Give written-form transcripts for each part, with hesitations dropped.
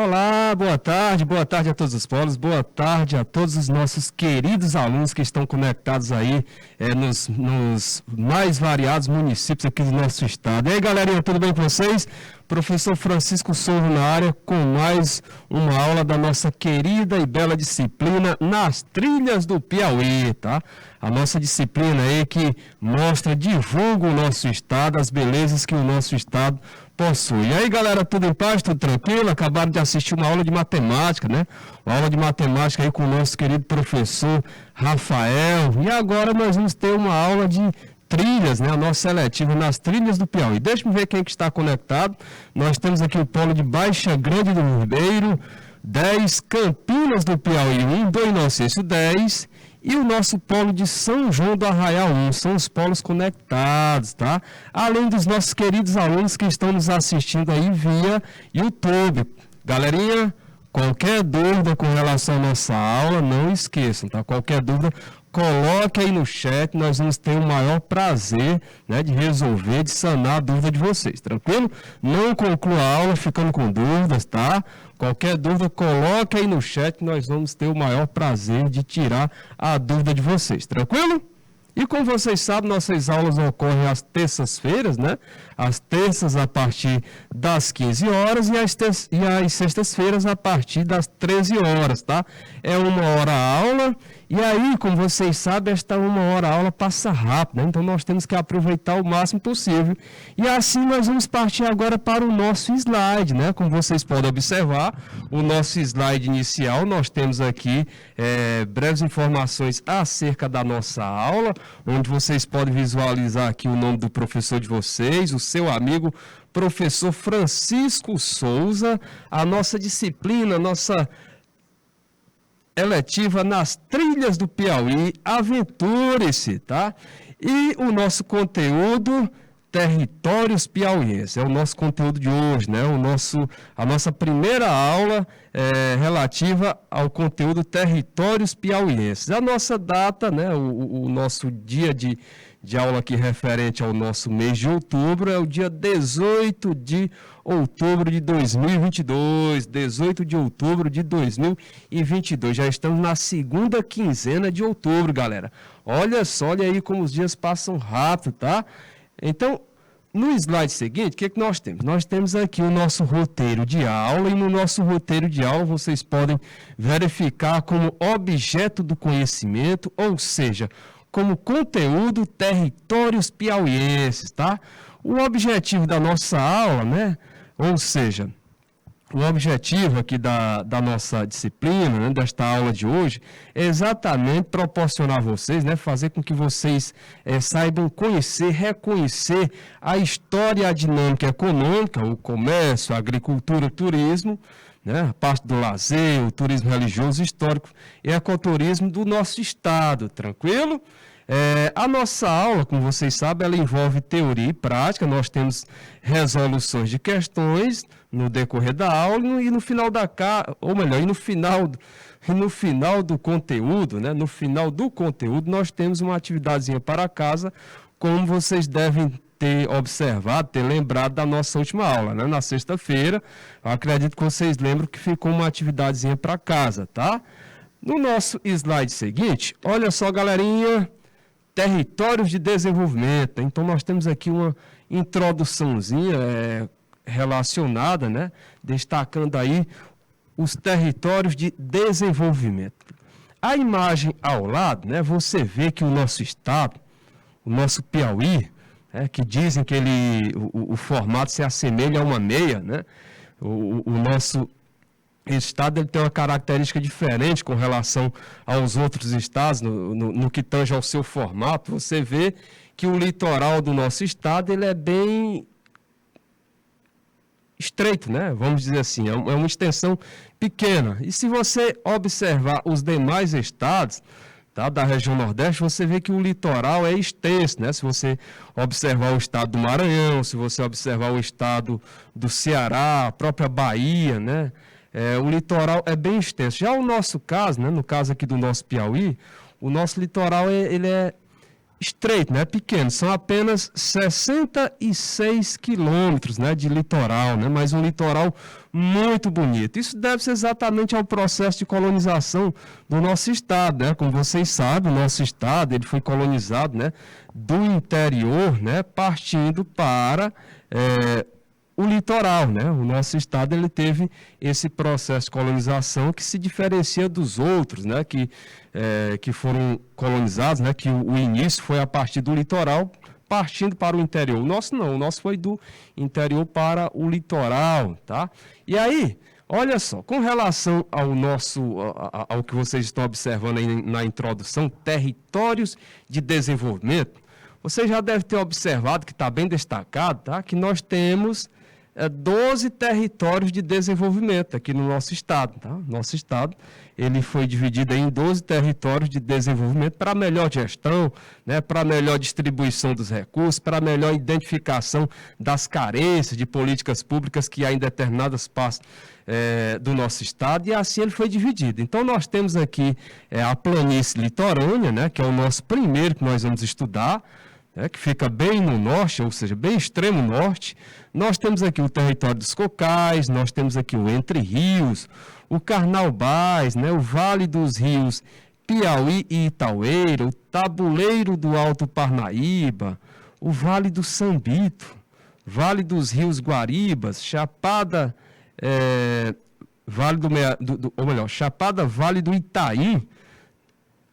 Olá, boa tarde a todos os polos, boa tarde a todos os nossos queridos alunos que estão conectados aí nos mais variados municípios aqui do nosso estado. E aí, galerinha, tudo bem com vocês? Professor Francisco Souza na área com mais uma aula da nossa querida e bela disciplina Nas Trilhas do Piauí, tá? A nossa disciplina aí que mostra, divulga o nosso estado, as belezas que o nosso estado possui. E aí, galera, tudo em paz, tudo tranquilo? Acabaram de assistir uma aula de matemática, né? Uma aula de matemática aí com o nosso querido professor Rafael. E agora nós vamos ter uma aula de trilhas, né? A nossa seletiva Nas Trilhas do Piauí. Deixa eu ver quem que está conectado. Nós temos aqui o polo de Baixa Grande do Ribeiro, 10, Campinas do Piauí 1, do Inocêncio 10, e o nosso polo de São João do Arraial 1, são os polos conectados, tá? Além dos nossos queridos alunos que estão nos assistindo aí via YouTube. Galerinha, qualquer dúvida com relação à nossa aula, não esqueçam, tá? Qualquer dúvida, coloque aí no chat, nós vamos ter o maior prazer, né, de resolver, de sanar a dúvida de vocês, tranquilo? Não conclua a aula ficando com dúvidas, tá? Qualquer dúvida, coloque aí no chat, nós vamos ter o maior prazer de tirar a dúvida de vocês, tranquilo? E como vocês sabem, nossas aulas ocorrem às terças-feiras, né? Às terças a partir das 15 horas e às sextas-feiras a partir das 13 horas, tá? É 1 hora a aula. E aí, como vocês sabem, esta 1 hora a aula passa rápido, né? Então nós temos que aproveitar o máximo possível. E assim nós vamos partir agora para o nosso slide, né? Como vocês podem observar, o nosso slide inicial, nós temos aqui breves informações acerca da nossa aula, onde vocês podem visualizar aqui o nome do professor de vocês, o seu amigo professor Francisco Souza, a nossa disciplina, a nossa eletiva Nas Trilhas do Piauí, aventure-se, tá? E o nosso conteúdo, Territórios Piauienses, é o nosso conteúdo de hoje, né? A nossa primeira aula relativa ao conteúdo Territórios Piauienses. A nossa data, né? O nosso dia de aula aqui referente ao nosso mês de outubro é o dia 18 de outubro de 2022, 18 de outubro de 2022, já estamos na segunda quinzena de outubro, galera. Olha só, olha aí como os dias passam rápido, tá? Então, no slide seguinte, o que nós temos? Nós temos aqui o nosso roteiro de aula, e no nosso roteiro de aula vocês podem verificar como objeto do conhecimento, ou seja, como conteúdo Territórios Piauienses, tá? O objetivo da nossa aula, né? Ou seja, o objetivo aqui da nossa disciplina, né, desta aula de hoje, é exatamente proporcionar a vocês, né, fazer com que vocês saibam conhecer, reconhecer a história e a dinâmica econômica, o comércio, a agricultura, o turismo, né, a parte do lazer, o turismo religioso, histórico e ecoturismo do nosso estado, tranquilo? A nossa aula, como vocês sabem, ela envolve teoria e prática. Nós temos resoluções de questões no decorrer da aula e no final no final do conteúdo, né? No final do conteúdo, nós temos uma atividadezinha para casa, como vocês devem ter observado, ter lembrado da nossa última aula, né? Na sexta-feira, eu acredito que vocês lembram que ficou uma atividadezinha para casa, tá? No nosso slide seguinte, olha só, galerinha, Territórios de Desenvolvimento. Então, nós temos aqui uma introduçãozinha relacionada, né? Destacando aí os territórios de desenvolvimento. A imagem ao lado, né? Você vê que o nosso estado, o nosso Piauí, que dizem que o formato se assemelha a uma meia, né? O nosso estado ele tem uma característica diferente com relação aos outros estados, no que tange ao seu formato. Você vê que o litoral do nosso estado ele é bem estreito, né? Vamos dizer assim, é uma extensão pequena. E se você observar os demais estados, tá, da região Nordeste, você vê que o litoral é extenso, né? Se você observar o estado do Maranhão, se você observar o estado do Ceará, a própria Bahia, né? O litoral é bem extenso. Já o nosso caso, né, no caso aqui do nosso Piauí, o nosso litoral ele é estreito, né, pequeno, são apenas 66 quilômetros, né, de litoral, né, mas um litoral muito bonito. Isso deve-se exatamente ao processo de colonização do nosso estado, né, como vocês sabem, o nosso estado ele foi colonizado, né, do interior, né, partindo para o litoral, né? O nosso estado ele teve esse processo de colonização que se diferencia dos outros, né? Que foram colonizados, né? Que o início foi a partir do litoral, partindo para o interior. O nosso não, o nosso foi do interior para o litoral, tá? E aí, olha só, com relação ao que vocês estão observando aí na introdução, territórios de desenvolvimento, você já deve ter observado que está bem destacado, tá? Que nós temos 12 territórios de desenvolvimento aqui no nosso estado. Tá? Nosso estado ele foi dividido em 12 territórios de desenvolvimento para melhor gestão, né, para melhor distribuição dos recursos, para melhor identificação das carências de políticas públicas que há em determinadas partes do nosso estado, e assim ele foi dividido. Então, nós temos aqui a planície litorânea, né, que é o nosso primeiro que nós vamos estudar, que fica bem no norte, ou seja, bem extremo norte. Nós temos aqui o território dos Cocais, nós temos aqui o Entre Rios, o Carnaubás, né, o Vale dos Rios Piauí e Itaueira, o Tabuleiro do Alto Parnaíba, o Vale do Sambito, Vale dos Rios Guaribas, Chapada, Chapada Vale do Itaim,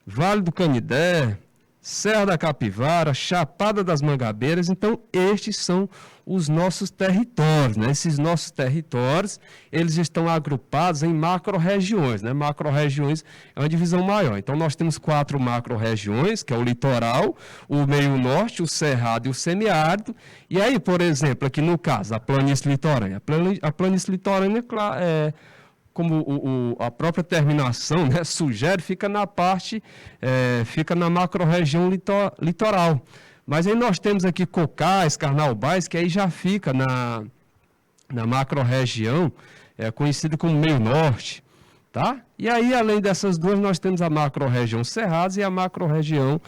Vale do Canidé, Serra da Capivara, Chapada das Mangabeiras. Então, estes são os nossos territórios, né? Esses nossos territórios, eles estão agrupados em macro-regiões, né? Macro-regiões é uma divisão maior. Então, nós temos 4 macro-regiões, que é o litoral, o meio-norte, o cerrado e o semiárido. E aí, por exemplo, aqui no caso, a planície litorânea. A planície litorânea, como a própria terminação, né, sugere, fica na parte, fica na macro-região litoral. Mas aí nós temos aqui Cocais, Carnaubás, que aí já fica na macro-região, conhecido como meio-norte. Tá? E aí, além dessas duas, nós temos a macro-região Cerrados e a macro-região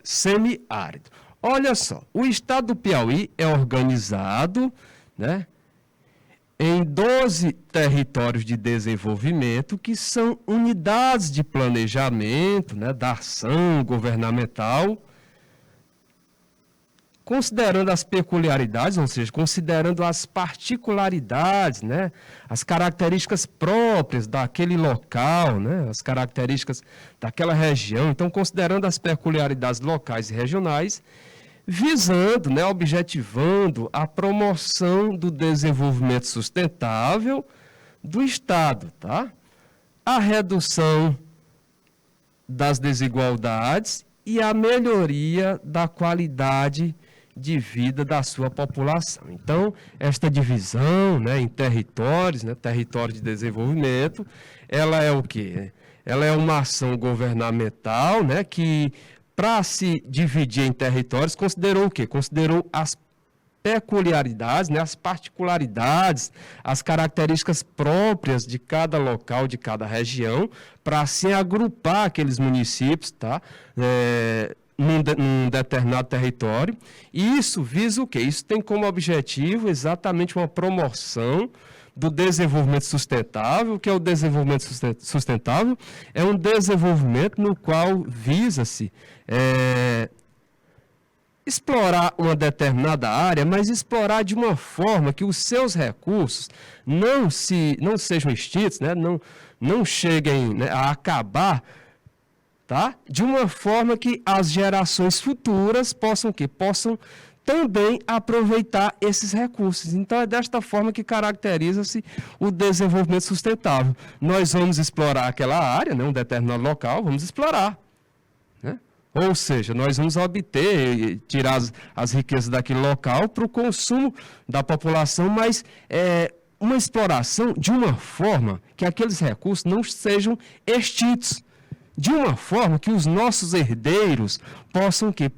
semiárido. Olha só, o estado do Piauí é organizado, né, em 12 territórios de desenvolvimento, que são unidades de planejamento, né, da ação governamental, considerando as peculiaridades, ou seja, considerando as particularidades, né, as características próprias daquele local, né, as características daquela região. Então, considerando as peculiaridades locais e regionais, visando, né, objetivando a promoção do desenvolvimento sustentável do Estado, tá? A redução das desigualdades e a melhoria da qualidade de vida da sua população. Então, esta divisão, né, em territórios, né, território de desenvolvimento, ela é o quê? Ela é uma ação governamental, né, que, para se dividir em territórios, considerou o quê? Considerou as peculiaridades, né, as particularidades, as características próprias de cada local, de cada região, para assim agrupar aqueles municípios, tá? Num determinado território. E isso visa o quê? Isso tem como objetivo exatamente uma promoção do desenvolvimento sustentável. O que é o desenvolvimento sustentável? É um desenvolvimento no qual visa-se explorar uma determinada área, mas explorar de uma forma que os seus recursos não sejam extintos, né? Não cheguem, né, a acabar, tá? De uma forma que as gerações futuras possam também aproveitar esses recursos. Então, é desta forma que caracteriza-se o desenvolvimento sustentável. Nós vamos explorar aquela área, né, um determinado local, vamos explorar, né? Ou seja, nós vamos obter, tirar as riquezas daquele local para o consumo da população, mas uma exploração de uma forma que aqueles recursos não sejam extintos, de uma forma que os nossos herdeiros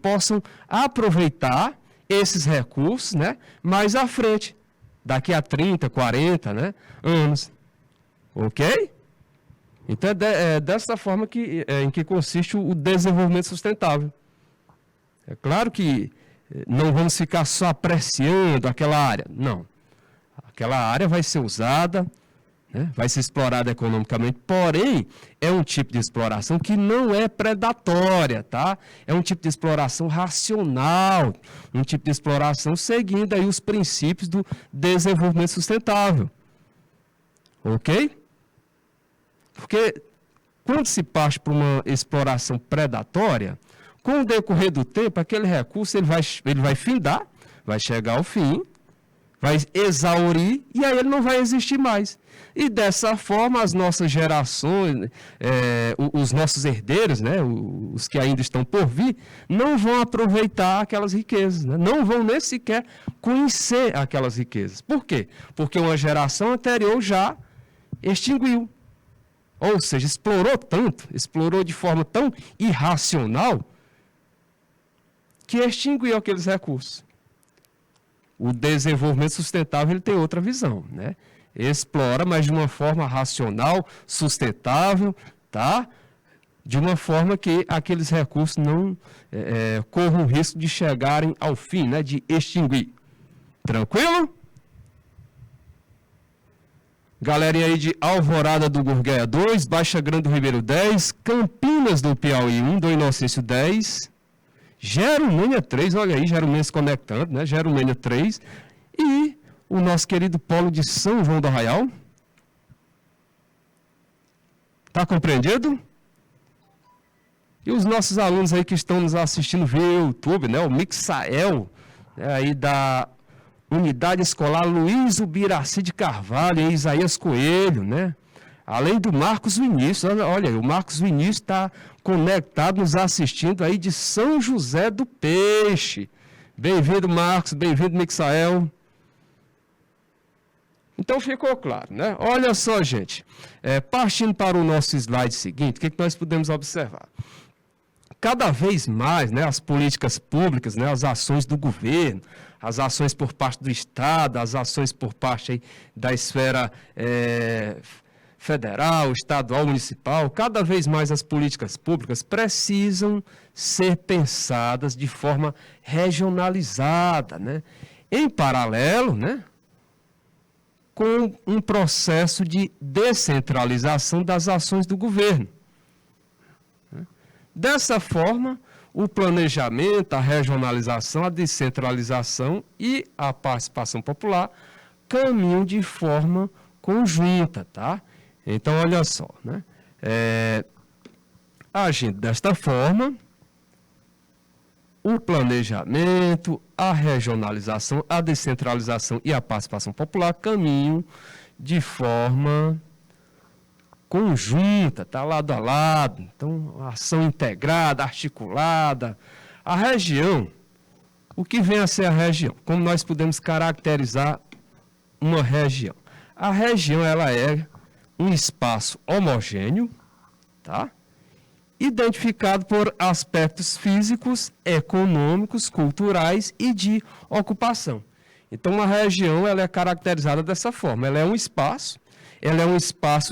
possam aproveitar esses recursos, né, mais à frente, daqui a 30, 40, né, anos. Ok? Então, é dessa forma em que consiste o desenvolvimento sustentável. É claro que não vamos ficar só apreciando aquela área. Não. Aquela área vai ser usada, né, vai ser explorada economicamente, porém, é um tipo de exploração que não é predatória, tá? É um tipo de exploração racional, um tipo de exploração seguindo aí os princípios do desenvolvimento sustentável. Ok? Porque quando se parte para uma exploração predatória, com o decorrer do tempo, aquele recurso ele vai findar, vai chegar ao fim, vai exaurir e aí ele não vai existir mais. E dessa forma as nossas gerações, os nossos herdeiros, né, os que ainda estão por vir, não vão aproveitar aquelas riquezas, né, não vão nem sequer conhecer aquelas riquezas. Por quê? Porque uma geração anterior já extinguiu. Ou seja, explorou tanto, explorou de forma tão irracional, que extinguiu aqueles recursos. O desenvolvimento sustentável ele tem outra visão, né? Explora, mas de uma forma racional, sustentável, tá? De uma forma que aqueles recursos não corram o risco de chegarem ao fim, né? De extinguir. Tranquilo? Galerinha aí de Alvorada do Gurgueia 2, Baixa Grande do Ribeiro 10, Campinas do Piauí 1, do Inocêncio 10, Jerumênia 3, olha aí, Jerumênia se conectando, né? Jerumênia 3. E o nosso querido polo de São João do Arraial. Está compreendido? E os nossos alunos aí que estão nos assistindo via YouTube, né? O Mixael, né? Aí da Unidade Escolar Luiz Ubiraci de Carvalho e Isaías Coelho, né? Além do Marcos Vinícius, olha aí, o Marcos Vinícius está conectado, nos assistindo aí de São José do Peixe. Bem-vindo, Marcos, bem-vindo, Mixael. Então ficou claro, né? Olha só, gente, partindo para o nosso slide seguinte, o que nós podemos observar? Cada vez mais, né, as políticas públicas, né, as ações do governo, as ações por parte do Estado, as ações por parte aí da esfera federal, estadual, municipal, cada vez mais as políticas públicas precisam ser pensadas de forma regionalizada, né? Em paralelo, né, com um processo de descentralização das ações do governo. Dessa forma, o planejamento, a regionalização, a descentralização e a participação popular caminham de forma conjunta, tá? Então, olha só, né? Agindo desta forma, o planejamento, a regionalização, a descentralização e a participação popular caminham de forma conjunta, tá lado a lado. Então, ação integrada, articulada. A região, o que vem a ser a região? Como nós podemos caracterizar uma região? A região, ela é um espaço homogêneo, tá? Identificado por aspectos físicos, econômicos, culturais e de ocupação. Então, uma região ela é caracterizada dessa forma. Ela é um espaço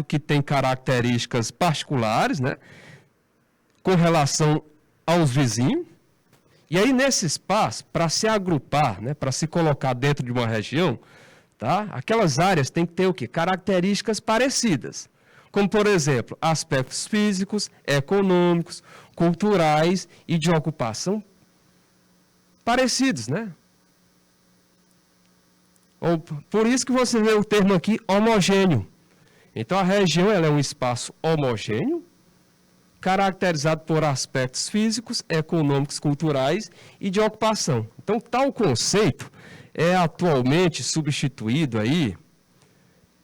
que tem características particulares, né, com relação aos vizinhos. E aí, nesse espaço, para se agrupar, né, para se colocar dentro de uma região, tá, aquelas áreas têm que ter o quê? Características parecidas. Como, por exemplo, aspectos físicos, econômicos, culturais e de ocupação parecidos, né? Por isso que você vê o termo aqui homogêneo. Então, a região ela é um espaço homogêneo, caracterizado por aspectos físicos, econômicos, culturais e de ocupação. Então, tal conceito é atualmente substituído aí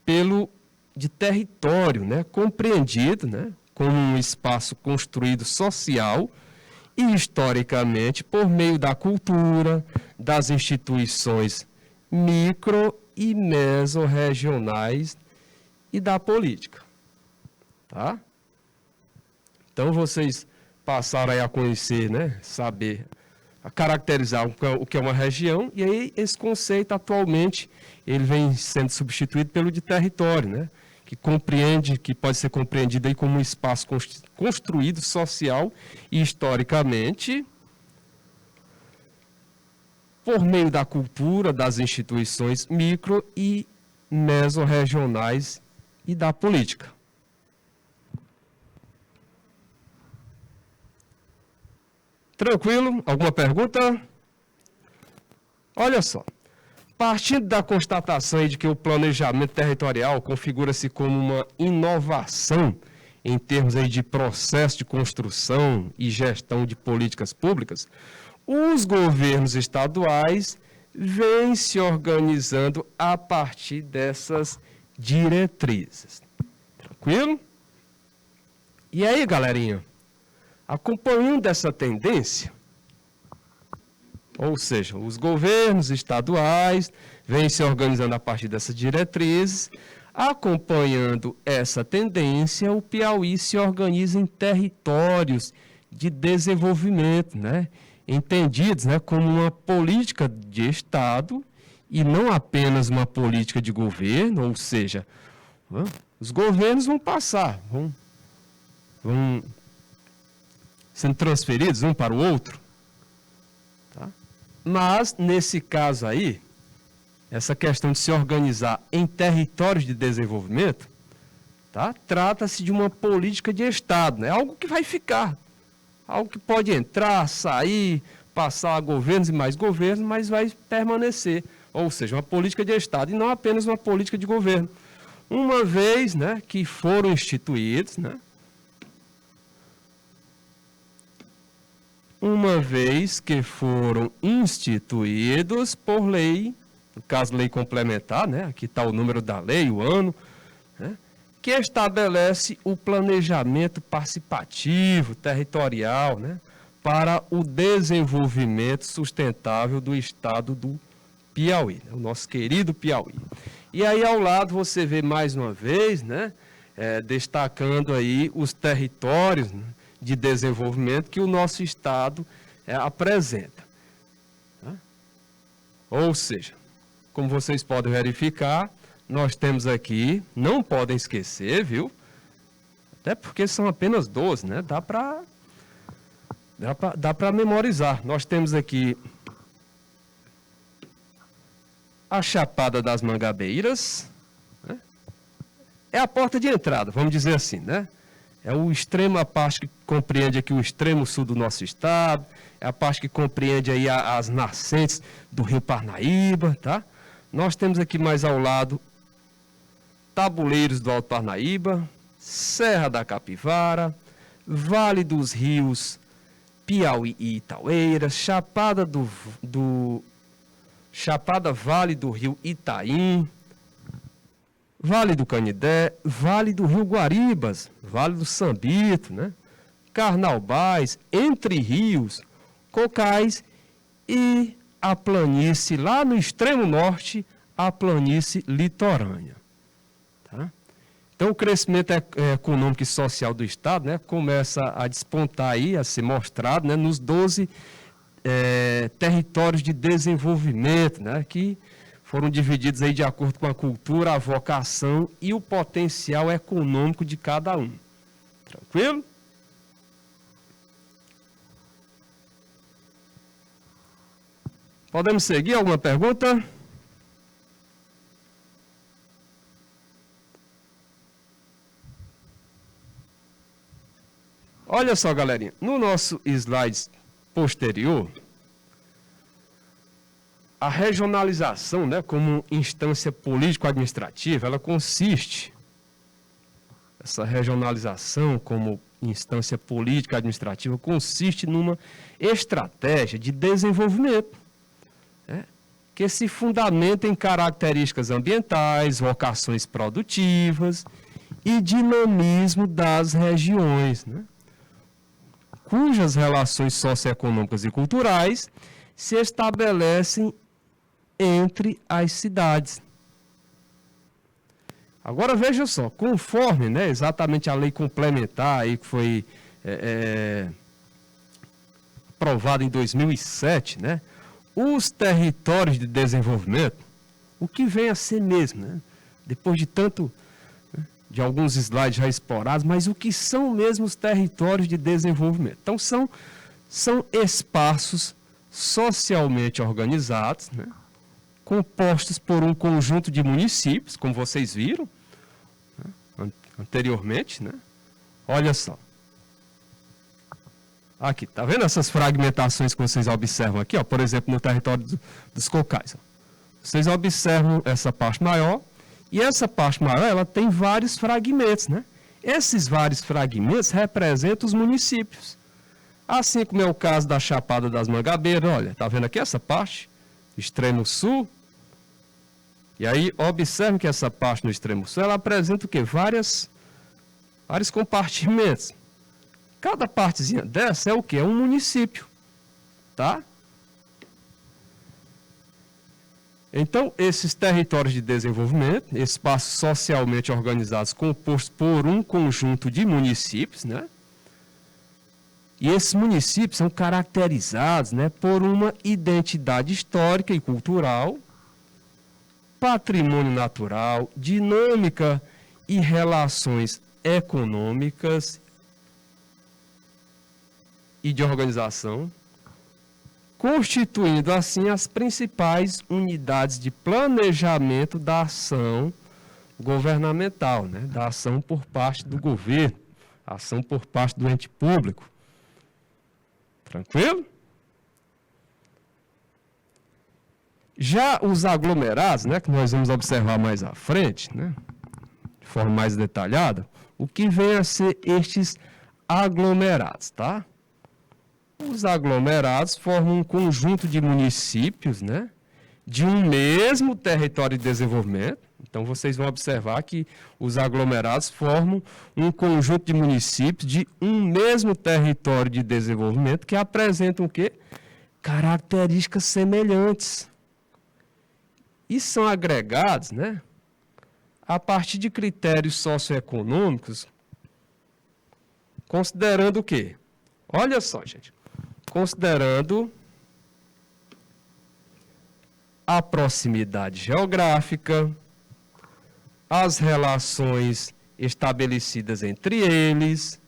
pelo de território, né, compreendido, né, como um espaço construído social e historicamente por meio da cultura, das instituições micro e mesorregionais e da política, tá? Então vocês passaram aí a conhecer, né, saber, a caracterizar o que é uma região, e aí esse conceito atualmente ele vem sendo substituído pelo de território, né? Que pode ser compreendido aí como um espaço construído social e historicamente por meio da cultura, das instituições micro e mesorregionais e da política. Tranquilo? Alguma pergunta? Olha só. Partindo da constatação de que o planejamento territorial configura-se como uma inovação em termos aí de processo de construção e gestão de políticas públicas, os governos estaduais vêm se organizando a partir dessas diretrizes. Tranquilo? E aí, galerinha? Acompanhando essa tendência, ou seja, os governos estaduais vêm se organizando a partir dessas diretrizes, acompanhando essa tendência, o Piauí se organiza em territórios de desenvolvimento, né? Entendidos, né, como uma política de Estado e não apenas uma política de governo, ou seja, os governos vão passar, vão sendo transferidos um para o outro. Tá? Mas, nesse caso aí, essa questão de se organizar em territórios de desenvolvimento, tá? Trata-se de uma política de Estado, né? Algo que vai ficar, algo que pode entrar, sair, passar a governos e mais governos, mas vai permanecer. Ou seja, uma política de Estado e não apenas uma política de governo. Uma vez, né, que foram instituídos, né? Uma vez que foram instituídos por lei, no caso lei complementar, né? Aqui está o número da lei, o ano, né? Que estabelece o planejamento participativo, territorial, né? Para o desenvolvimento sustentável do estado do Piauí, né? O nosso querido Piauí. E aí ao lado você vê mais uma vez, né? Destacando aí os territórios, né, de desenvolvimento que o nosso estado apresenta. Tá? Ou seja, como vocês podem verificar, nós temos aqui, não podem esquecer, viu? Até porque são apenas 12, né? Dá para memorizar. Nós temos aqui a Chapada das Mangabeiras, né? É a porta de entrada, vamos dizer assim, né? É o extremo, a parte que compreende aqui o extremo sul do nosso estado, é a parte que compreende aí as nascentes do Rio Parnaíba, tá? Nós temos aqui mais ao lado Tabuleiros do Alto Parnaíba, Serra da Capivara, Vale dos Rios Piauí e Itaueira, Chapada Vale do Rio Itaim, Vale do Canidé, Vale do Rio Guaribas, Vale do Sambito, né? Carnaubais, Entre Rios, Cocais e a planície lá no extremo norte, a planície litorânea. Tá? Então o crescimento econômico e social do estado, né, começa a despontar aí, a ser mostrado, né, nos 12 territórios de desenvolvimento, né, que foram divididos aí de acordo com a cultura, a vocação e o potencial econômico de cada um. Tranquilo? Podemos seguir? Alguma pergunta? Olha só, galerinha. No nosso slide posterior, a regionalização, né, como instância político-administrativa, ela consiste, essa regionalização como instância política-administrativa consiste numa estratégia de desenvolvimento, né, que se fundamenta em características ambientais, vocações produtivas e dinamismo das regiões, né, cujas relações socioeconômicas e culturais se estabelecem entre as cidades. Agora veja só, conforme, né, exatamente a lei complementar aí que foi aprovada em 2007, né, os territórios de desenvolvimento, o que vem a ser mesmo, né, depois de tanto, né, de alguns slides já explorados, mas o que são mesmo os territórios de desenvolvimento? Então são espaços socialmente organizados, né? Compostos por um conjunto de municípios, como vocês viram, né? Anteriormente, né? Olha só. Aqui, tá vendo essas fragmentações que vocês observam aqui, ó? Por exemplo, no território dos Cocais. Ó. Vocês observam essa parte maior, e essa parte maior, ela tem vários fragmentos, né? Esses vários fragmentos representam os municípios. Assim como é o caso da Chapada das Mangabeiras, olha, tá vendo aqui essa parte? Extremo sul. E aí, observe que essa parte no extremo sul, ela apresenta o quê? Vários compartimentos. Cada partezinha dessa é o quê? É um município, tá? Então, esses territórios de desenvolvimento, espaços socialmente organizados compostos por um conjunto de municípios, né? E esses municípios são caracterizados, né, por uma identidade histórica e cultural, patrimônio natural, dinâmica e relações econômicas e de organização, constituindo assim as principais unidades de planejamento da ação governamental, né? Da ação por parte do governo, ação por parte do ente público. Tranquilo? Já os aglomerados, né, que nós vamos observar mais à frente, né, de forma mais detalhada, o que vem a ser estes aglomerados, tá? Os aglomerados formam um conjunto de municípios, né, de um mesmo território de desenvolvimento. Então, vocês vão observar que os aglomerados formam um conjunto de municípios de um mesmo território de desenvolvimento que apresentam o quê? Características semelhantes. E são agregados, né, a partir de critérios socioeconômicos, considerando o quê? Olha só, gente. Considerando a proximidade geográfica, as relações estabelecidas entre eles,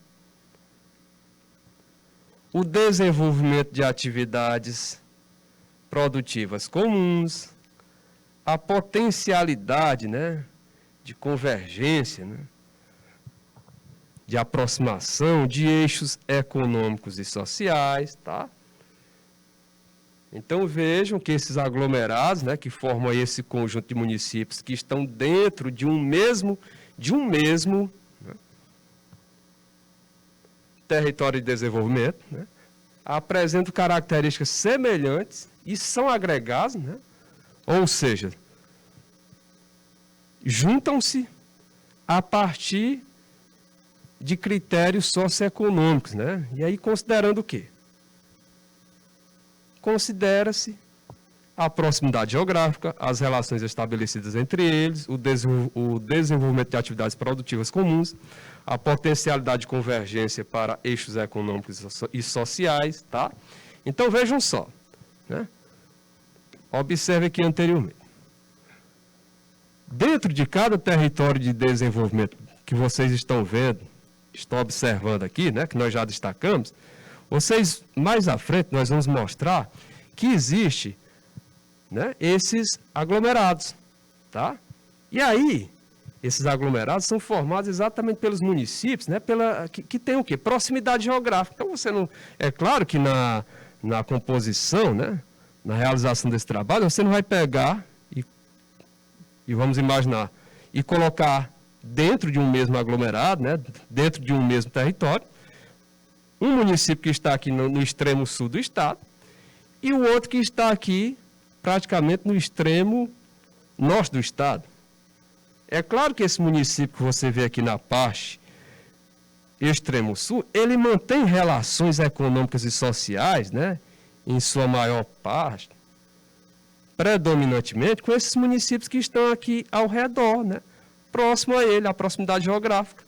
o desenvolvimento de atividades produtivas comuns, a potencialidade, né, de convergência, né, de aproximação de eixos econômicos e sociais, tá? Então vejam que esses aglomerados, né, que formam aí esse conjunto de municípios que estão dentro de um mesmo né, território de desenvolvimento, né, apresentam características semelhantes e são agregados, né, ou seja, juntam-se a partir de critérios socioeconômicos, né? E aí considerando o quê? Considera-se a proximidade geográfica, as relações estabelecidas entre eles, o desenvolvimento de atividades produtivas comuns, a potencialidade de convergência para eixos econômicos e sociais, tá? Então vejam só, né? Observe aqui anteriormente. Dentro de cada território de desenvolvimento que vocês estão vendo, estão observando aqui, né, que nós já destacamos, vocês, mais à frente, nós vamos mostrar que existe, né, esses aglomerados, tá? E aí, esses aglomerados são formados exatamente pelos municípios, né, que tem o quê? Proximidade geográfica. Então, você não... É claro que na composição, né, na realização desse trabalho, você não vai pegar e vamos imaginar, e colocar dentro de um mesmo aglomerado, né, dentro de um mesmo território, um município que está aqui no extremo sul do estado e o outro que está aqui praticamente no extremo norte do estado. É claro que esse município que você vê aqui na parte extremo sul, ele mantém relações econômicas e sociais, né, em sua maior parte, predominantemente com esses municípios que estão aqui ao redor, né, próximo a ele, a proximidade geográfica.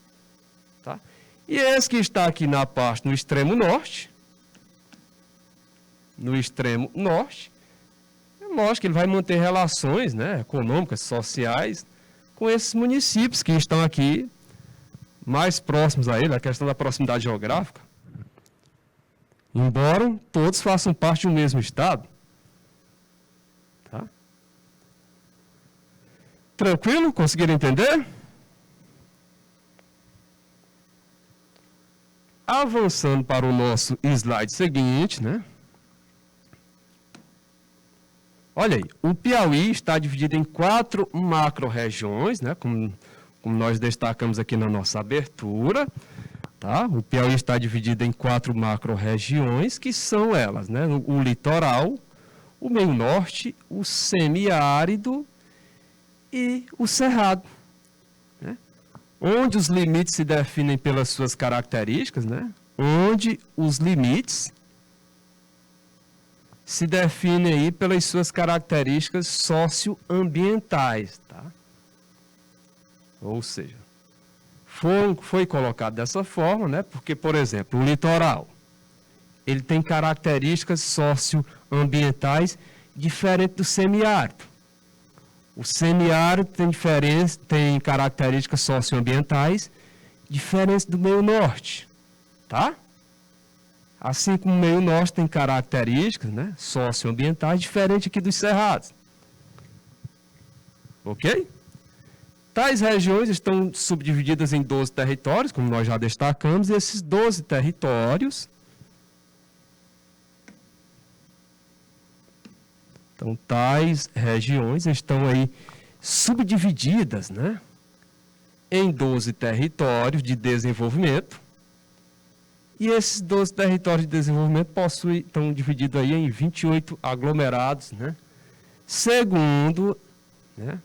Tá? E esse que está aqui na parte no extremo norte, é lógico que ele vai manter relações, né, econômicas, sociais, com esses municípios que estão aqui mais próximos a ele, a questão da proximidade geográfica. embora todos façam parte do mesmo estado. Tá? Tranquilo? Conseguiram entender? Avançando para o nosso slide seguinte, né? Olha aí, o Piauí está dividido em 4 macro-regiões, né? Como nós destacamos aqui na nossa abertura, tá? O Piauí está dividido em 4 macro-regiões, que são elas, né? O litoral, o meio norte, o semiárido e o cerrado, né? Onde os limites se definem pelas suas características, né? Onde os limites se definem aí pelas suas características socioambientais, tá? Ou seja, foi colocado dessa forma, né? Porque, por exemplo, o litoral, ele tem características socioambientais diferentes do semiárido. O semiárido tem características socioambientais diferentes do meio norte, tá? Assim como o meio norte tem características, né, socioambientais diferentes aqui dos cerrados. Ok? Tais regiões estão subdivididas em 12 territórios, como nós já destacamos, e esses 12 territórios... Então, tais regiões estão aí subdivididas, né, em 12 territórios de desenvolvimento. E esses 12 territórios de desenvolvimento estão divididos aí em 28 aglomerados, né, segundo, né,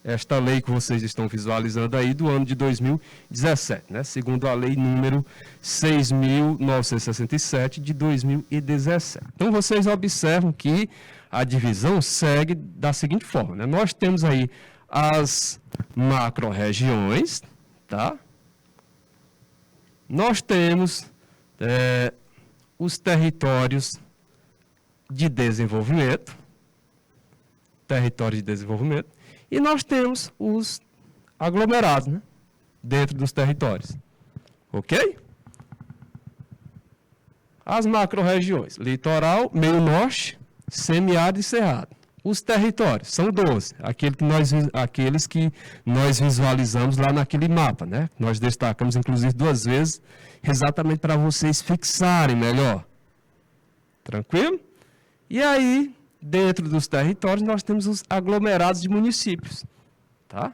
esta lei que vocês estão visualizando aí do ano de 2017, né, segundo a lei número 6.967 de 2017. Então, vocês observam que a divisão segue da seguinte forma, né? Nós temos aí as macro-regiões, tá? Nós temos os territórios de desenvolvimento, e nós temos os aglomerados, né, dentro dos territórios. Ok? As macro-regiões, litoral, meio norte, semiárido e cerrado. Os territórios são 12, aqueles que nós visualizamos lá naquele mapa, né? Nós destacamos, inclusive, 2 vezes, exatamente para vocês fixarem melhor. Tranquilo? E aí, dentro dos territórios, nós temos os aglomerados de municípios, tá?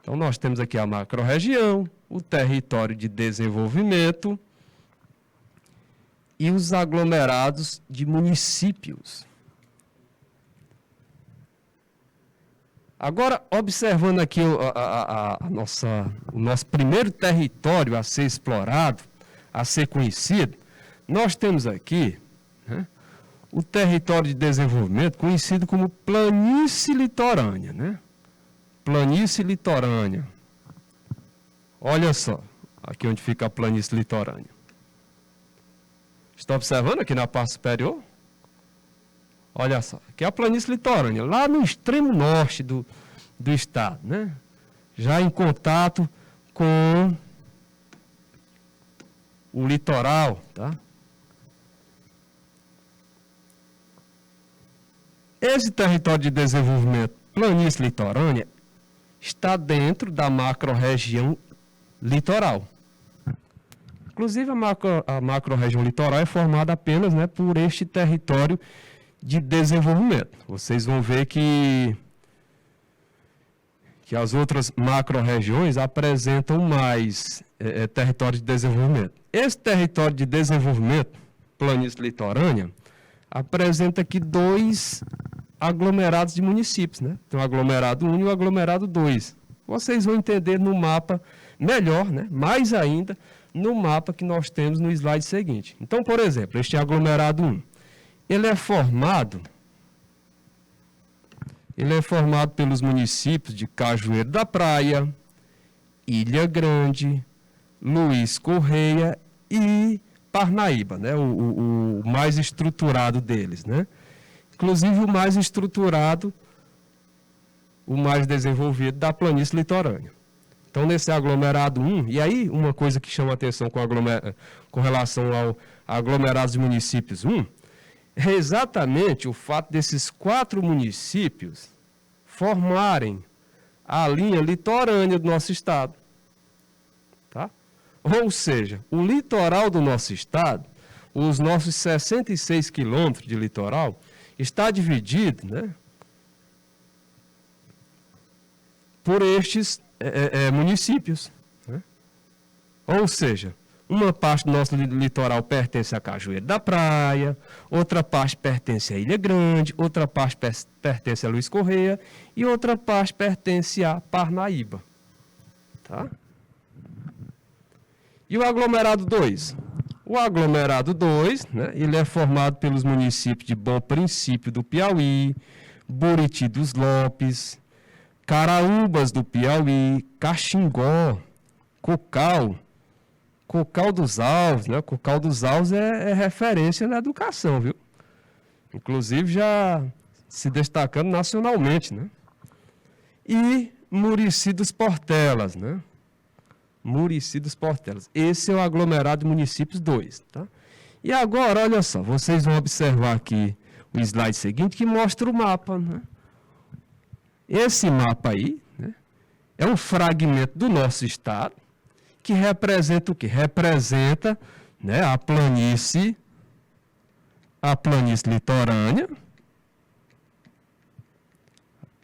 Então, nós temos aqui a macro-região, o território de desenvolvimento e os aglomerados de municípios. Agora, observando aqui o nosso primeiro território a ser explorado, a ser conhecido, nós temos aqui, né, o território de desenvolvimento conhecido como planície litorânea, né? Planície litorânea. Olha só, aqui onde fica a planície litorânea. Está observando aqui na parte superior? Olha só, aqui é a planície litorânea, lá no extremo norte do estado, né? Já em contato com o litoral, tá? Esse território de desenvolvimento planície litorânea está dentro da macro-região litoral. Inclusive, a macro-região litoral é formada apenas, né, por este território de desenvolvimento. Vocês vão ver que as outras macro-regiões apresentam mais território de desenvolvimento. Esse território de desenvolvimento, planície litorânea, apresenta aqui 2 aglomerados de municípios, né? Tem o aglomerado 1 e o aglomerado 2. Vocês vão entender no mapa melhor, né? Mais ainda, no mapa que nós temos no slide seguinte. Então, por exemplo, este aglomerado 1, ele é formado pelos municípios de Cajueiro da Praia, Ilha Grande, Luiz Correia e Parnaíba, né? O mais estruturado deles, né? Inclusive o mais estruturado, o mais desenvolvido da planície litorânea. Então, nesse aglomerado 1, e aí uma coisa que chama atenção com relação ao aglomerado de municípios 1, é exatamente o fato desses 4 municípios formarem a linha litorânea do nosso estado. Tá? Ou seja, o litoral do nosso estado, os nossos 66 quilômetros de litoral, está dividido, né, por estes municípios. Né? Ou seja, uma parte do nosso litoral pertence a Cajueiro da Praia, outra parte pertence a Ilha Grande, outra parte pertence a Luiz Correia e outra parte pertence a Parnaíba. Tá? E o aglomerado 2? O aglomerado 2, né, ele é formado pelos municípios de Bom Princípio do Piauí, Buriti dos Lopes, Caraúbas do Piauí, Caxingó, Cocal dos Alves, né? Cocal dos Alves é referência na educação, viu? Inclusive já se destacando nacionalmente, né? E Murici dos Portelas, né? Murici dos Portelas. Esse é o aglomerado de municípios 2, tá? E agora, olha só, vocês vão observar aqui o slide seguinte que mostra o mapa, né? Esse mapa aí, né, é um fragmento do nosso estado que representa o quê? Representa, né, a planície litorânea,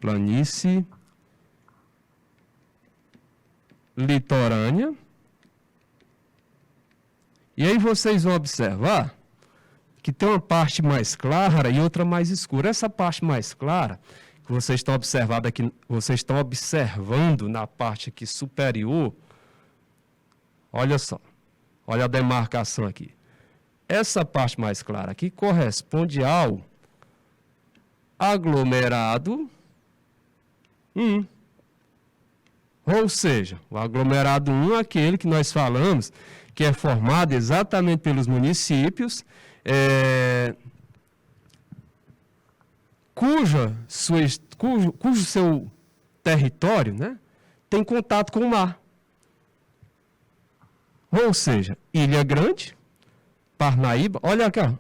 planície litorânea. E aí vocês vão observar que tem uma parte mais clara e outra mais escura. Essa parte mais clara que vocês estão observando na parte aqui superior, olha só, olha a demarcação aqui. Essa parte mais clara aqui corresponde ao aglomerado 1. Ou seja, o aglomerado 1 é aquele que nós falamos, que é formado exatamente pelos municípios, cujo seu território, né, tem contato com o mar. Ou seja, Ilha Grande, Parnaíba, olha aqui, ó,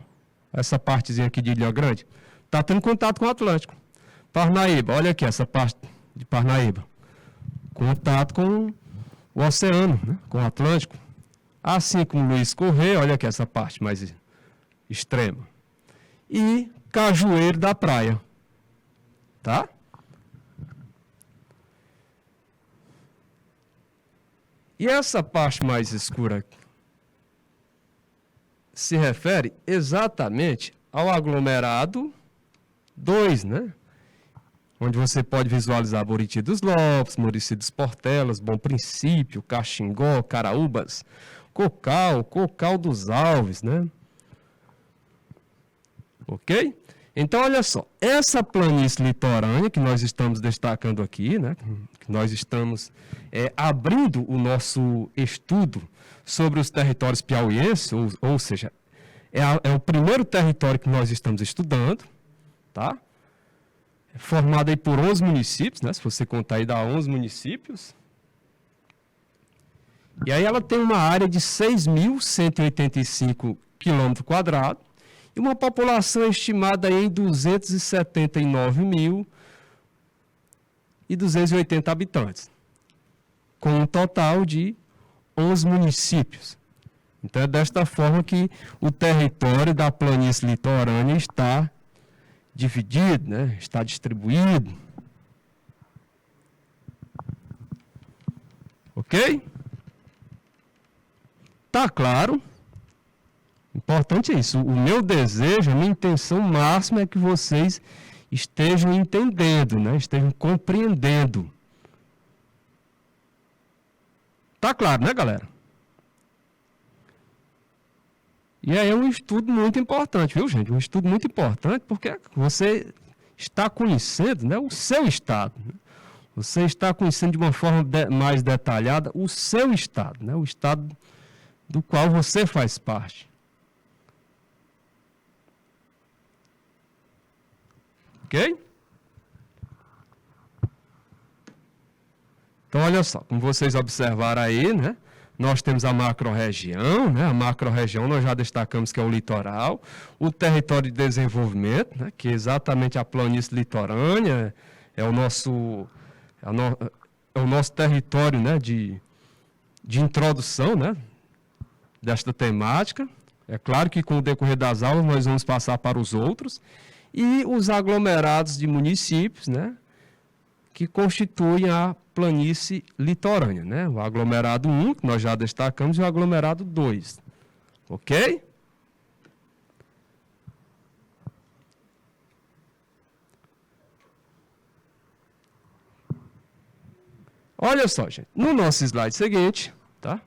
essa partezinha aqui de Ilha Grande, está tendo contato com o Atlântico. Parnaíba, olha aqui, essa parte de Parnaíba, contato com o oceano, né, com o Atlântico. Assim como Luiz Correia, olha aqui essa parte mais extrema. E Cajueiro da Praia. Tá? E essa parte mais escura se refere exatamente ao aglomerado 2, né? Onde você pode visualizar Buriti dos Lopes, Murici dos Portelas, Bom Princípio, Caxingó, Caraúbas, Cocal dos Alves, né? Ok? Então, olha só, essa planície litorânea que nós estamos destacando aqui, né? Que nós estamos abrindo o nosso estudo sobre os territórios piauienses, ou seja, é o primeiro território que nós estamos estudando, tá? É formado aí por 11 municípios, né? Se você contar aí, dá 11 municípios. E aí ela tem uma área de 6.185 km², e uma população estimada em 279.280 habitantes, com um total de 11 municípios. Então é desta forma que o território da planície litorânea está dividido, né? Está distribuído. Ok? Tá claro? Importante é isso. O meu desejo, a minha intenção máxima é que vocês estejam entendendo, né? Estejam compreendendo. Tá claro, né, galera? E aí é um estudo muito importante, viu, gente? Um estudo muito importante porque você está conhecendo, né, o seu estado. Né? Você está conhecendo de uma forma mais detalhada o seu estado, né? O estado do qual você faz parte. Ok? Então, olha só, como vocês observaram aí, né? Nós temos a macro-região, né? A macro-região nós já destacamos que é o litoral, o território de desenvolvimento, né? Que é exatamente a planície litorânea, é o nosso, é o nosso território, né? de introdução, né? Desta temática. É claro que com o decorrer das aulas nós vamos passar para os outros, e os aglomerados de municípios, né? Que constituem a planície litorânea, né? O aglomerado 1, que nós já destacamos, e o aglomerado 2. Ok? Olha só, gente. No nosso slide seguinte, tá?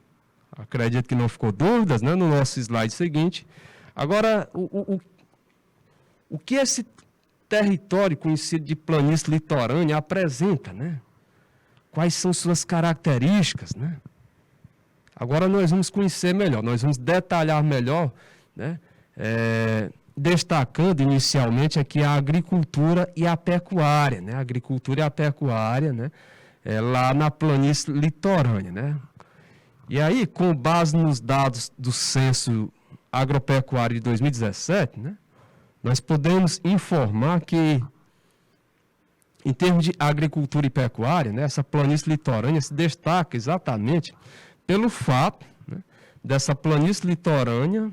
Acredito que não ficou dúvidas, né? No nosso slide seguinte. Agora, o que esse território conhecido de planície litorânea apresenta, né? Quais são suas características, né? Agora nós vamos conhecer melhor, nós vamos detalhar melhor, né? Destacando inicialmente aqui a agricultura e a pecuária, né? A agricultura e a pecuária, né? Lá na planície litorânea, né? E aí, com base nos dados do Censo Agropecuário de 2017, né? Nós podemos informar que, em termos de agricultura e pecuária, né, essa planície litorânea se destaca exatamente pelo fato, né, dessa planície litorânea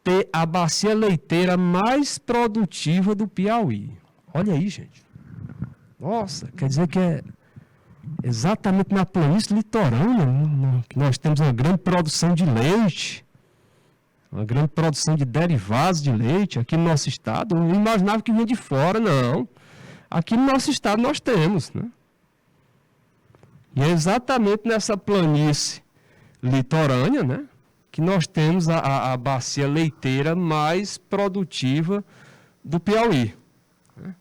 ter a bacia leiteira mais produtiva do Piauí. Olha aí, gente. Nossa, quer dizer que é exatamente na planície litorânea que nós temos uma grande produção de leite, uma grande produção de derivados de leite aqui no nosso estado. Eu não imaginava que vinha de fora, não. Aqui no nosso estado nós temos, né? E é exatamente nessa planície litorânea, né, que nós temos a bacia leiteira mais produtiva do Piauí, né?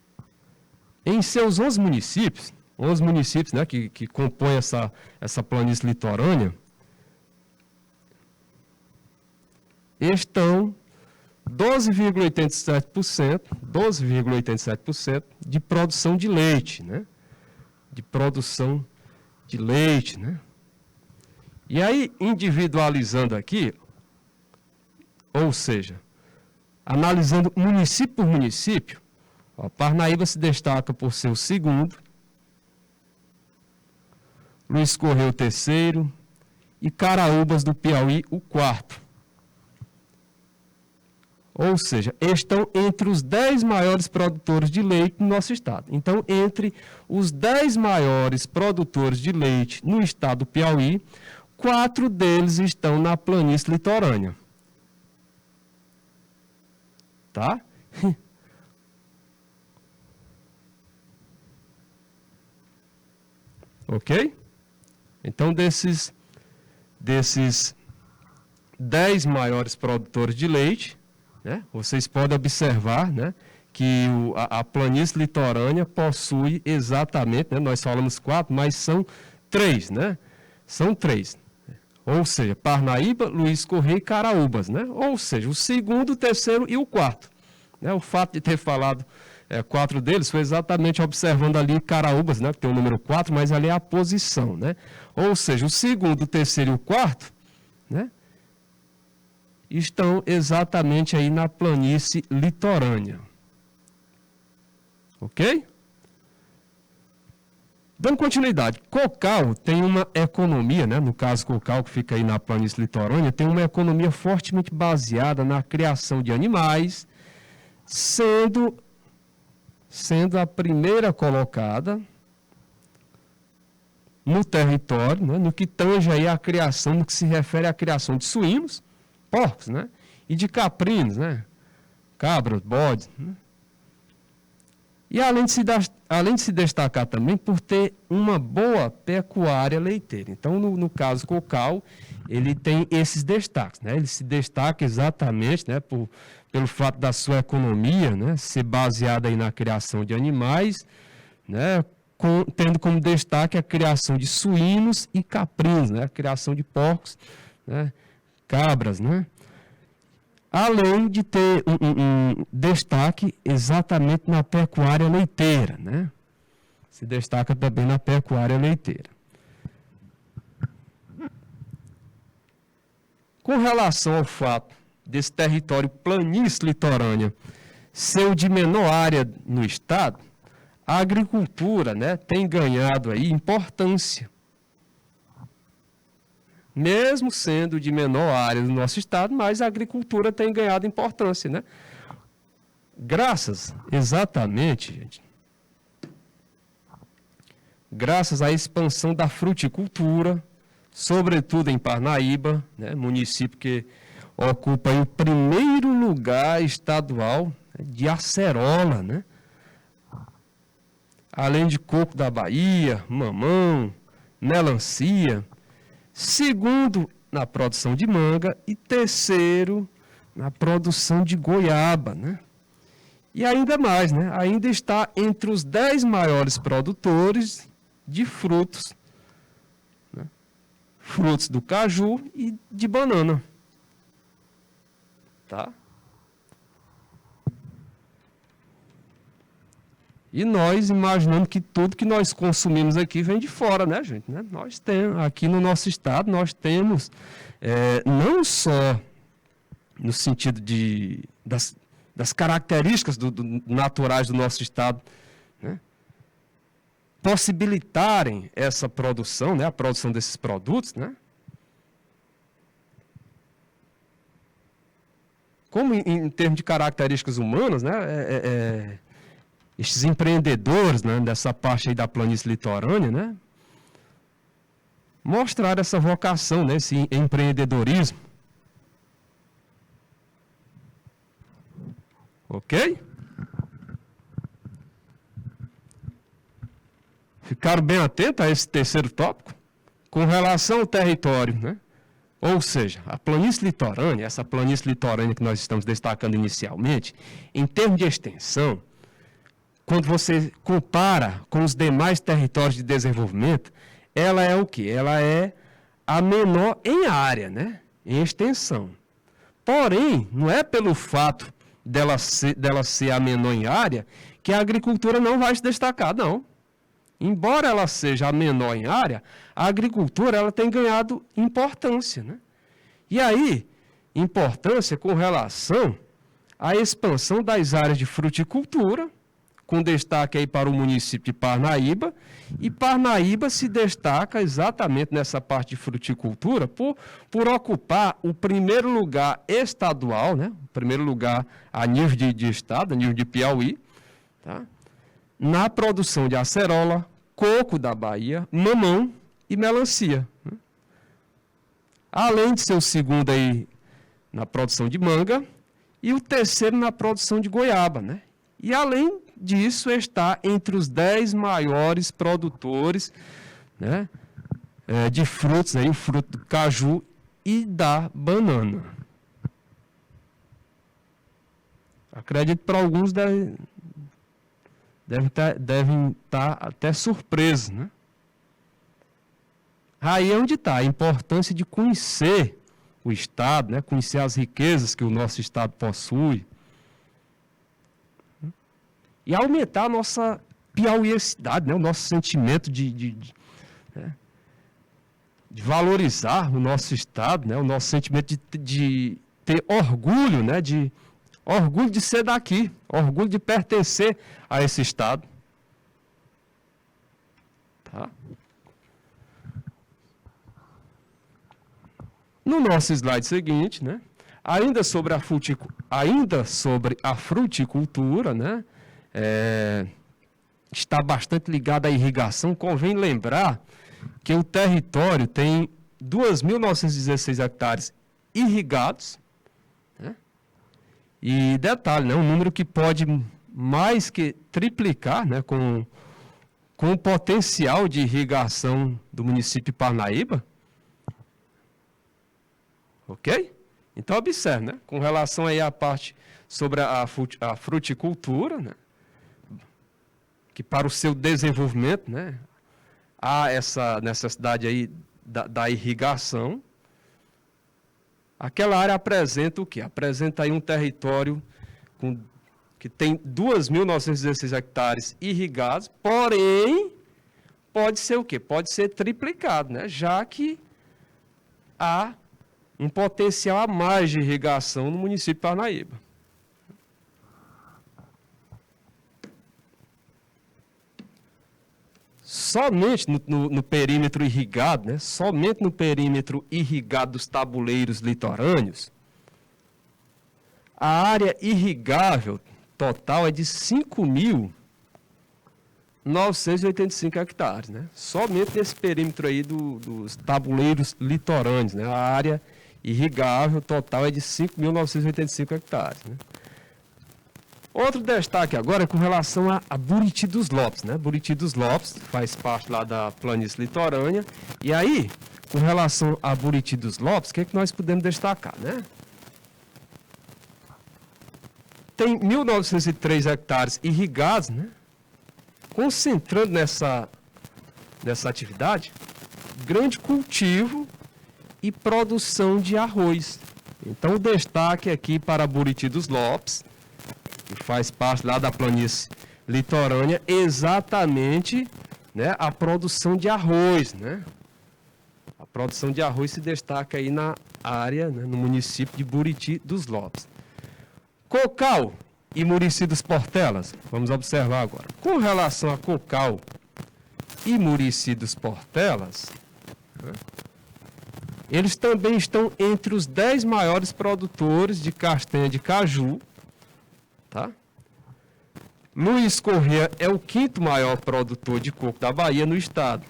Em seus 11 municípios, né, que compõem essa planície litorânea, estão 12,87% de produção de leite, né? De produção de leite, né? E aí, individualizando aqui, ou seja, analisando município por município, ó, Parnaíba se destaca por ser o segundo, Luiz Correia o terceiro e Caraúbas do Piauí o quarto. Ou seja, estão entre os 10 maiores produtores de leite no nosso estado. Então, entre os 10 maiores produtores de leite no estado do Piauí, 4 deles estão na planície litorânea. Tá? Ok? Então, desses 10 maiores produtores de leite, né, vocês podem observar, né, que a planície litorânea possui exatamente, né, nós falamos 4, mas são 3, né? São 3. Ou seja, Parnaíba, Luiz Correia e Caraúbas, né? Ou seja, o segundo, o terceiro e o quarto. Né? O fato de ter falado 4 deles foi exatamente observando ali Caraúbas, né, que tem o número 4, mas ali é a posição, né? Ou seja, o segundo, o terceiro e o quarto, né, estão exatamente aí na planície litorânea. Ok? Dando continuidade, Cocal tem uma economia, né? No caso Cocal, que fica aí na planície litorânea, tem uma economia fortemente baseada na criação de animais, sendo a primeira colocada no território, né? No que tange aí a criação, no que se refere à criação de suínos, porcos, né? E de caprinos, né? Cabras, bodes, né? E além de se destacar também por ter uma boa pecuária leiteira. Então, no caso Cocal, ele tem esses destaques, né? Ele se destaca exatamente, né, pelo fato da sua economia, né, ser baseada aí na criação de animais, né, tendo como destaque a criação de suínos e caprinos, né, a criação de porcos, né, cabras, né? Além de ter um destaque exatamente na pecuária leiteira, né? Se destaca também na pecuária leiteira. Com relação ao fato desse território planície litorânea ser o de menor área no estado, a agricultura, né, tem ganhado aí importância. Mesmo sendo de menor área do nosso estado, mas a agricultura tem ganhado importância, né? Exatamente, gente, graças à expansão da fruticultura, sobretudo em Parnaíba, né, município que ocupa aí o primeiro lugar estadual de acerola, né? Além de coco da Bahia, mamão, melancia, segundo na produção de manga e terceiro na produção de goiaba, né? E ainda mais, né? Ainda está entre os 10 maiores produtores de frutos, né? Frutos do caju e de banana, tá? E nós imaginando que tudo que nós consumimos aqui vem de fora, né, gente? Né? Nós temos, aqui no nosso estado, nós temos, não só no sentido das características naturais do nosso estado, né, possibilitarem essa produção, né, a produção desses produtos, né? Como em termos de características humanas, né, estes empreendedores, né, dessa parte aí da planície litorânea, né, mostrar essa vocação, né, esse empreendedorismo. Ok? Ficaram bem atentos a esse terceiro tópico? Com relação ao território, né? Ou seja, a planície litorânea, essa planície litorânea que nós estamos destacando inicialmente, em termos de extensão, quando você compara com os demais territórios de desenvolvimento, ela é o quê? Ela é a menor em área, né? Em extensão. Porém, não é pelo fato dela ser a menor em área que a agricultura não vai se destacar, não. Embora ela seja a menor em área, a agricultura ela tem ganhado importância, né? E aí, importância com relação à expansão das áreas de fruticultura, com destaque aí para o município de Parnaíba, e Parnaíba se destaca exatamente nessa parte de fruticultura por ocupar o primeiro lugar estadual, né? O primeiro lugar a nível de estado, a nível de Piauí, tá? Na produção de acerola, coco da Bahia, mamão e melancia, né? Além de ser o segundo aí na produção de manga e o terceiro na produção de goiaba, né? E além disso está entre os 10 maiores produtores, né, de frutos, aí, o fruto do caju e da banana. Acredito que para alguns devem estar até surpresos, né? Aí é onde está a importância de conhecer o estado, né, conhecer as riquezas que o nosso estado possui, e aumentar a nossa piauiensidade, né? O nosso sentimento de valorizar o nosso estado, né? O nosso sentimento de ter orgulho, né? Orgulho de ser daqui, orgulho de pertencer a esse estado. Tá? No nosso slide seguinte, né? Ainda sobre a fruticultura, né? Está bastante ligado à irrigação. Convém lembrar que o território tem 2.916 hectares irrigados, né? E detalhe, né, um número que pode mais que triplicar, né, com o potencial de irrigação do município de Parnaíba. Ok? Então observe, né, com relação aí à parte sobre a fruticultura, né, que para o seu desenvolvimento, né, há essa necessidade aí da irrigação. Aquela área apresenta o quê? Apresenta aí um território que tem 2.916 hectares irrigados, porém, pode ser o quê? Pode ser triplicado, né, já que há um potencial a mais de irrigação no município de Parnaíba. Somente no perímetro irrigado, né? Somente no perímetro irrigado dos tabuleiros litorâneos, a área irrigável total é de 5.985 hectares, né? Somente nesse perímetro aí dos tabuleiros litorâneos, né? A área irrigável total é de 5.985 hectares, né? Outro destaque agora é com relação a Buriti dos Lopes, né? Buriti dos Lopes faz parte lá da planície litorânea. E aí, com relação a Buriti dos Lopes, o que é que nós podemos destacar, né? Tem 1.903 hectares irrigados, né? Concentrando nessa atividade, grande cultivo e produção de arroz. Então, o destaque aqui para Buriti dos Lopes, que faz parte lá da planície litorânea, exatamente, né, a produção de arroz, né? A produção de arroz se destaca aí na área, né, no município de Buriti dos Lopes. Cocal e Murici dos Portelas, vamos observar agora. Com relação a Cocal e Murici dos Portelas, né, eles também estão entre os 10 maiores produtores de castanha de caju, tá? Luiz Corrêa é o 5º maior produtor de coco da Bahia no estado.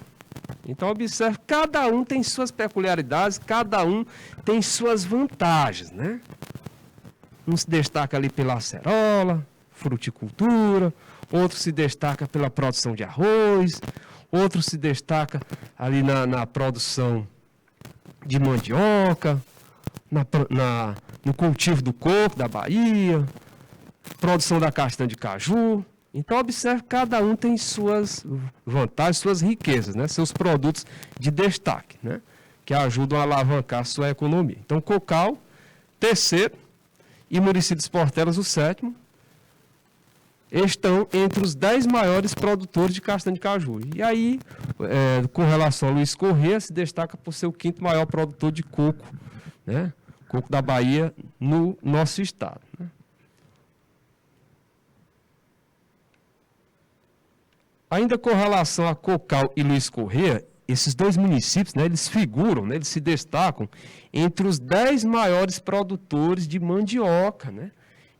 Então, observe, cada um tem suas peculiaridades, cada um tem suas vantagens, né? Um se destaca ali pela acerola, fruticultura, outro se destaca pela produção de arroz, outro se destaca ali na produção de mandioca, no cultivo do coco da Bahia, produção da castanha de caju. Então, observe, cada um tem suas vantagens, suas riquezas, né? Seus produtos de destaque, né? Que ajudam a alavancar a sua economia. Então, Cocal, terceiro, e Murici dos Portelas, o 7º, estão entre os 10 maiores produtores de castanha de caju. E aí, com relação a Luiz Corrêa, se destaca por ser o 5º maior produtor de coco, né? Coco da Bahia no nosso estado, né? Ainda com relação a Cocal e Luiz Corrêa, esses dois municípios, né, eles figuram, né, eles se destacam entre os 10 maiores produtores de mandioca, né?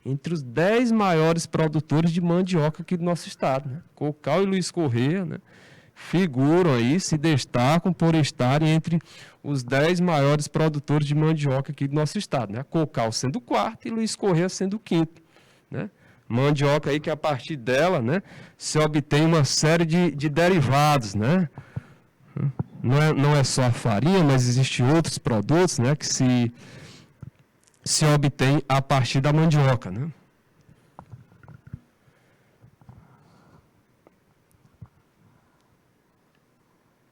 Entre os 10 maiores produtores de mandioca aqui do nosso estado, né? Cocal e Luiz Corrêa, né, figuram aí, se destacam por estarem entre os 10 maiores produtores de mandioca aqui do nosso estado, né? Cocal sendo o 4º e Luiz Corrêa sendo o 5º, né? Mandioca aí que a partir dela, né, se obtém uma série de derivados, né? Não é só a farinha, mas existem outros produtos, né, que se obtém a partir da mandioca, né?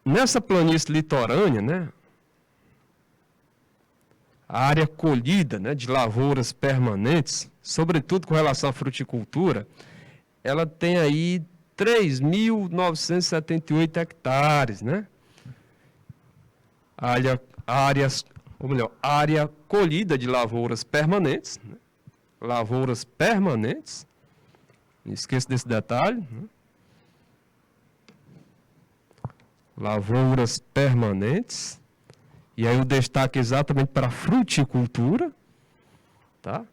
Nessa planície litorânea, né, a área colhida, né, de lavouras permanentes, sobretudo com relação à fruticultura, ela tem aí 3.978 hectares, né? Área colhida de lavouras permanentes, né? Lavouras permanentes, não esqueça desse detalhe, né? Lavouras permanentes, e aí o destaque exatamente para a fruticultura, tá?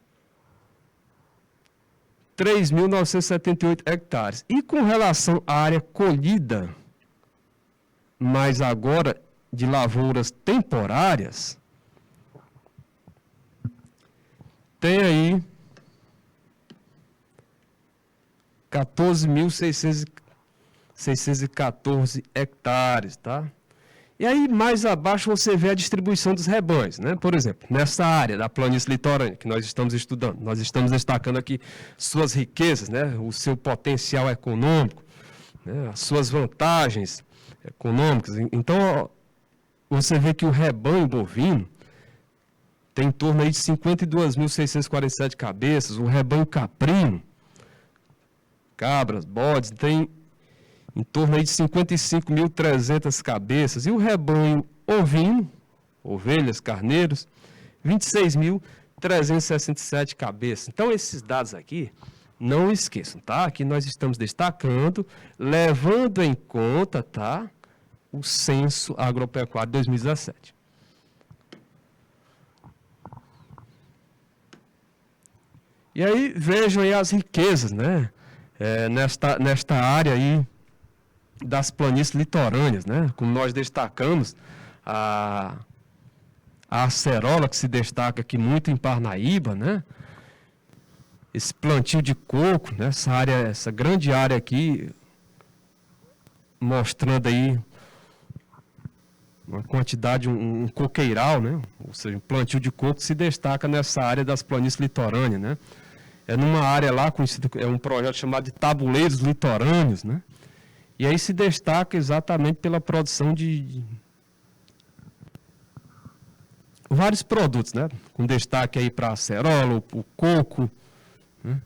3.978 hectares. E com relação à área colhida, mas agora de lavouras temporárias, tem aí 14.614 hectares, tá? E aí, mais abaixo, você vê a distribuição dos rebanhos, né? Por exemplo, nessa área da planície litorânea que nós estamos estudando, nós estamos destacando aqui suas riquezas, né? O seu potencial econômico, né? As suas vantagens econômicas. Então, ó, você vê que o rebanho bovino tem em torno aí de 52.647 cabeças, o rebanho caprino, cabras, bodes, tem em torno aí de 55.300 cabeças, e o rebanho ovino, ovelhas, carneiros, 26.367 cabeças. Então, esses dados aqui, não esqueçam, tá? Aqui nós estamos destacando, levando em conta, tá? O Censo Agropecuário 2017. E aí, vejam aí as riquezas, né? Nesta área aí das planícies litorâneas, né? Como nós destacamos, a acerola, que se destaca aqui muito em Parnaíba, né? Esse plantio de coco, né? Essa grande área aqui, mostrando aí uma quantidade, um coqueiral, né? Ou seja, um plantio de coco se destaca nessa área das planícies litorâneas, né? É numa área lá conhecida, é um projeto chamado de tabuleiros litorâneos, né? E aí se destaca exatamente pela produção de vários produtos, né? Com destaque aí para a acerola, o coco, né?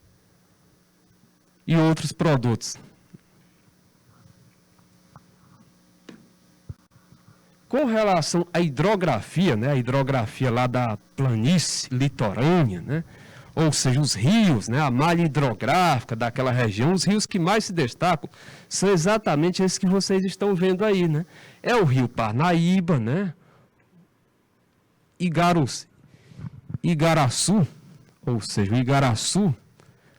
E outros produtos. Com relação à hidrografia, né? A hidrografia lá da planície litorânea, né? Ou seja, os rios, né? A malha hidrográfica daquela região, os rios que mais se destacam são exatamente esses que vocês estão vendo aí, né? É o rio Parnaíba, né? Igaraçu, ou seja, o Igaraçu.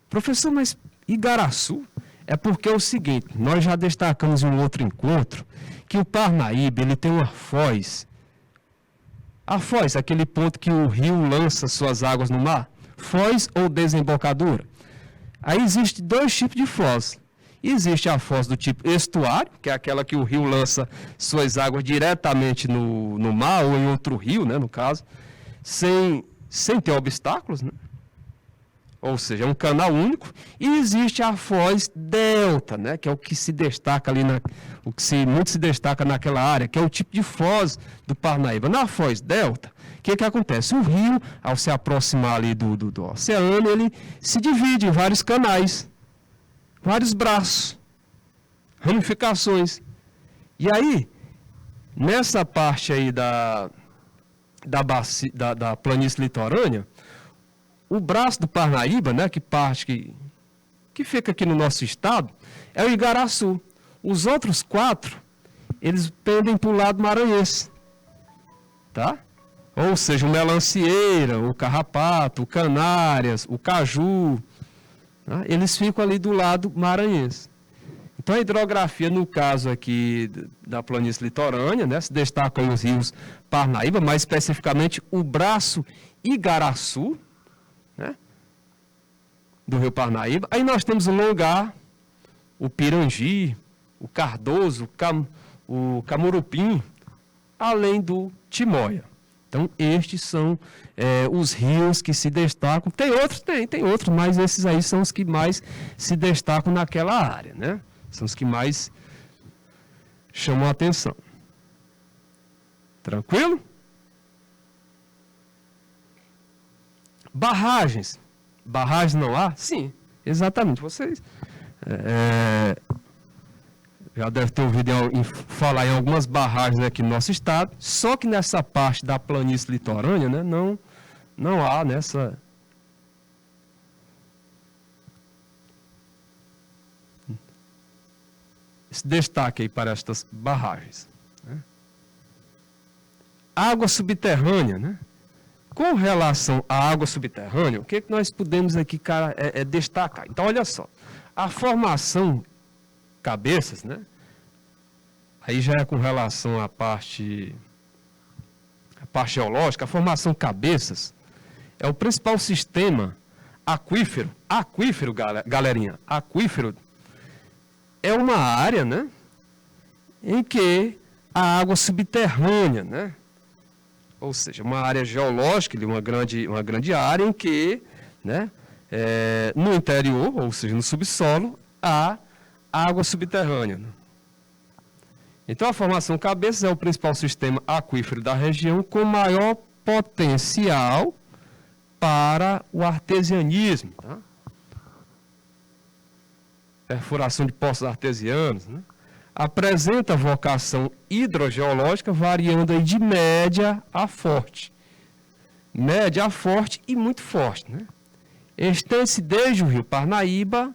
Professor, mas Igaraçu é porque é o seguinte, nós já destacamos em um outro encontro que o Parnaíba, ele tem uma foz. A foz, aquele ponto que o rio lança suas águas no mar. Foz ou desembocadura. Aí existe dois tipos de foz. Existe a foz do tipo estuário, que é aquela que o rio lança suas águas diretamente no mar ou em outro rio, né, no caso, sem ter obstáculos, né? Ou seja, é um canal único. E existe a foz delta, né, que é o que se destaca ali, muito se destaca naquela área, que é o tipo de foz do Parnaíba. Na foz delta, o que acontece? O rio, ao se aproximar ali do oceano, ele se divide em vários canais, vários braços, ramificações. E aí, nessa parte aí da planície litorânea, o braço do Parnaíba, né, que fica aqui no nosso estado, é o Igaraçu. Os outros 4, eles pendem para o lado maranhense, tá? Ou seja, o Melancieira, o Carrapato, o Canárias, o Caju, tá? Eles ficam ali do lado maranhense. Então a hidrografia, no caso aqui da planície litorânea, né, se destacam os rios Parnaíba, mais especificamente o braço Igaraçu, né, do rio Parnaíba. Aí nós temos o Longar, o Pirangi, o Cardoso, o Camurupim, além do Timóia. Então, estes são os rios que se destacam. Tem outros, mas esses aí são os que mais se destacam naquela área, né? São os que mais chamam a atenção. Tranquilo? Barragens. Barragens não há? Sim, exatamente. Vocês já devem ter ouvido falar em algumas barragens aqui no nosso estado, só que nessa parte da planície litorânea, né, não há nessa... esse destaque aí para estas barragens. Né? Água subterrânea, né? Com relação à água subterrânea, o que nós podemos aqui, destacar? Então, olha só, a formação cabeças, né? Aí já é com relação à parte geológica, a formação cabeças é o principal sistema aquífero. Aquífero, galerinha, aquífero é uma área, né, em que a água subterrânea, né, ou seja, uma área geológica, uma grande área em que, né, no interior, ou seja, no subsolo, há água subterrânea. Então, a formação cabeças é o principal sistema aquífero da região com maior potencial para o artesianismo. Tá? Perfuração de poços artesianos. Né? apresenta vocação hidrogeológica variando aí de média a forte. Média a forte e muito forte, né? Estende-se desde o rio Parnaíba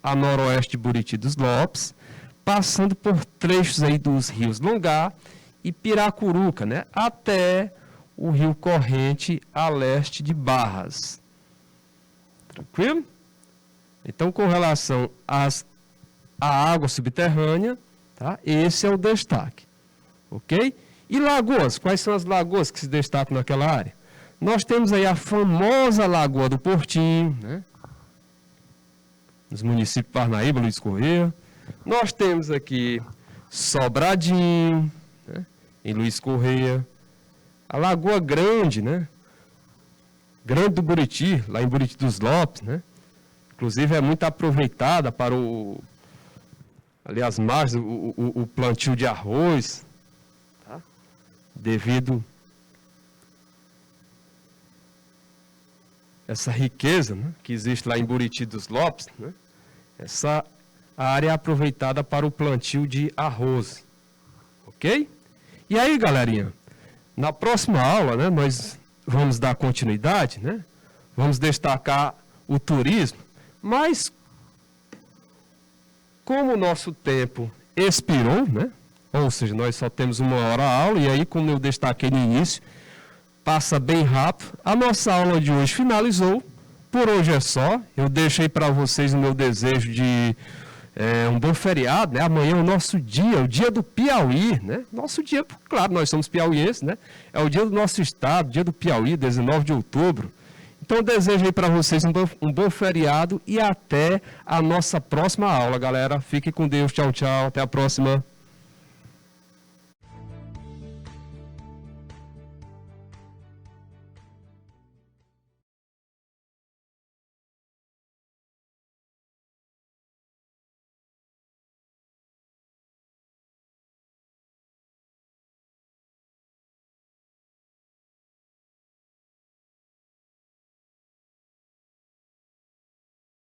a noroeste de Buriti dos Lopes, passando por trechos aí dos rios Longá e Piracuruca, né? Até o rio Corrente a leste de Barras. Tranquilo? Então, com relação à água subterrânea, tá? Esse é o destaque. Ok? E lagoas? Quais são as lagoas que se destacam naquela área? Nós temos aí a famosa Lagoa do Portinho, né? Nos municípios de Parnaíba, Luiz Correia. Nós temos aqui Sobradinho, né? Em Luiz Correia. A Lagoa Grande, né? Grande do Buriti, lá em Buriti dos Lopes, né? Inclusive é muito aproveitada para ali as margens, o plantio de arroz, tá? Devido a essa riqueza, né, que existe lá em Buriti dos Lopes, né? Essa área é aproveitada para o plantio de arroz, ok? E aí, galerinha, na próxima aula, né, nós vamos dar continuidade, né? Vamos destacar o turismo, mas como o nosso tempo expirou, né? Ou seja, nós só temos 1 hora a aula, e aí, como eu destaquei no início, passa bem rápido. A nossa aula de hoje finalizou. Por hoje é só. Eu deixei para vocês o meu desejo de um bom feriado, né? Amanhã é o nosso dia, o dia do Piauí, né? Nosso dia, claro, nós somos piauienses, né? É o dia do nosso estado, dia do Piauí, 19 de outubro. Então, eu desejo aí para vocês um bom feriado e até a nossa próxima aula, galera. Fiquem com Deus. Tchau, tchau. Até a próxima.